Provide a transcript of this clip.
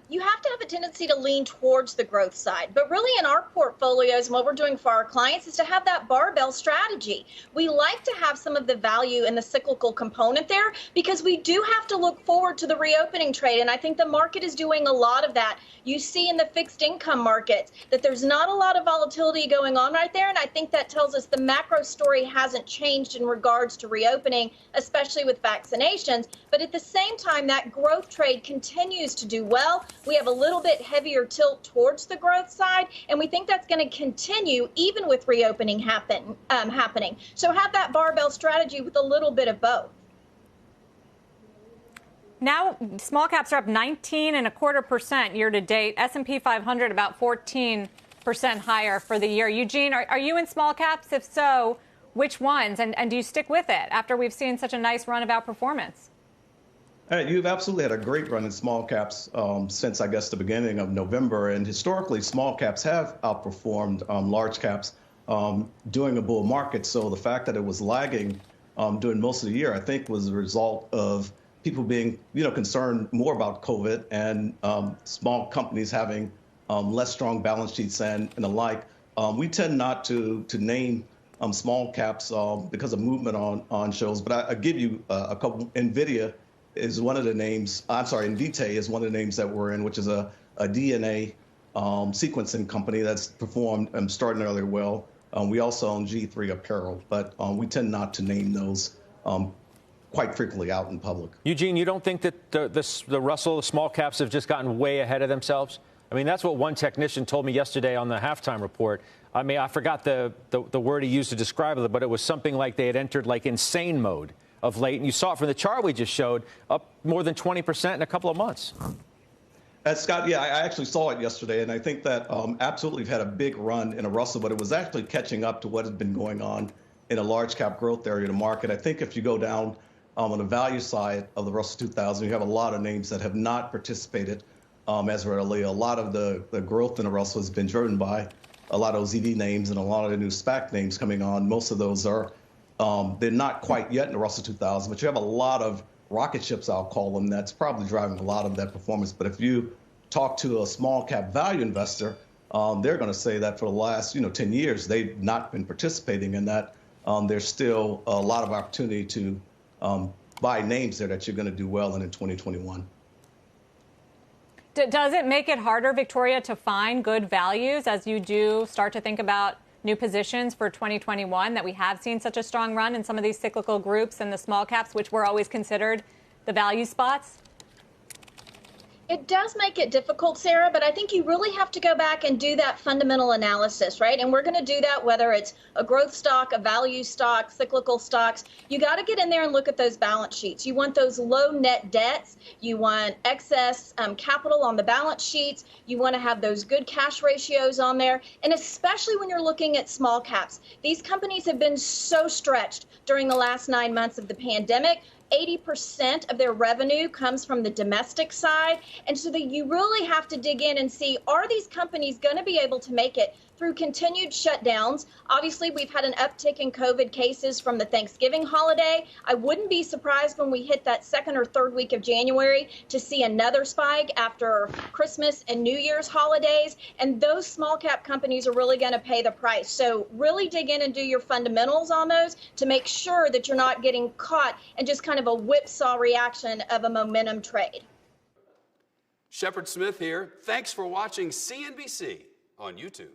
you have to have a tendency to lean towards the growth side. But really in our portfolios and what we're doing for our clients is to have that barbell strategy. We like to have some of the value and the cyclical component there because we do have to look forward to the reopening trade. And I think the market is doing a lot of that. You see in the fixed income markets that there's not a lot of volatility going on right there. And I think that tells us the macro story hasn't changed in regards to reopening, especially with vaccinations. But at the same time, that growth trade continues to do well. We have a little bit heavier tilt towards the growth side, and we think that's going to continue even with reopening happening. So have that barbell strategy with a little bit of both. Now, small caps are up 19.25% year to date. S&P 500 about 14% higher for the year. Eugene, are you in small caps? If so, which ones? And do you stick with it after we've seen such a nice run of outperformance? You've absolutely had a great run in small caps since, I guess, the beginning of November. And historically, small caps have outperformed large caps during a bull market. So the fact that it was lagging during most of the year, I think, was a result of people being, concerned more about COVID and small companies having less strong balance sheets and the like. We tend not to name small caps because of movement on shows. But I give you a couple. NVIDIA is one of the names. I'm sorry, Invitae is one of the names that we're in, which is a DNA sequencing company that's performed starting earlier well. We also own G3 Apparel, but we tend not to name those quite frequently out in public. Eugene, you don't think that the Russell, the small caps have just gotten way ahead of themselves? I mean, that's what one technician told me yesterday on the halftime report. I mean, I forgot the word he used to describe it, but it was something like they had entered like insane mode of late. And you saw it from the chart we just showed, up more than 20% in a couple of months. Scott, yeah, I actually saw it yesterday, and I think that absolutely we've had a big run in a Russell, but it was actually catching up to what had been going on in a large cap growth area of the market. I think if you go down on the value side of the Russell 2000, you have a lot of names that have not participated as readily. A lot of the growth in the Russell has been driven by a lot of those EV names and a lot of the new SPAC names coming on. Most of those are, they're not quite yet in the Russell 2000, but you have a lot of rocket ships, I'll call them, that's probably driving a lot of that performance. But if you talk to a small cap value investor, they're going to say that for the last 10 years, they've not been participating in that. There's still a lot of opportunity to buy names there that you're going to do well in 2021. Does it make it harder, Victoria, to find good values as you do start to think about new positions for 2021, that we have seen such a strong run in some of these cyclical groups and the small caps, which were always considered the value spots? It does make it difficult, Sarah, but I think you really have to go back and do that fundamental analysis, right? And we're going to do that whether it's a growth stock, a value stock, cyclical stocks. You got to get in there and look at those balance sheets. You want those low net debts. You want excess capital on the balance sheets. You want to have those good cash ratios on there. And especially when you're looking at small caps, these companies have been so stretched during the last 9 months of the pandemic. 80% of their revenue comes from the domestic side. And so that you really have to dig in and see, are these companies going to be able to make it through continued shutdowns? Obviously, we've had an uptick in COVID cases from the Thanksgiving holiday. I wouldn't be surprised when we hit that second or third week of January to see another spike after Christmas and New Year's holidays. And those small cap companies are really going to pay the price. So really dig in and do your fundamentals on those to make sure that you're not getting caught in just kind of a whipsaw reaction of a momentum trade. Shepard Smith here. Thanks for watching CNBC on YouTube.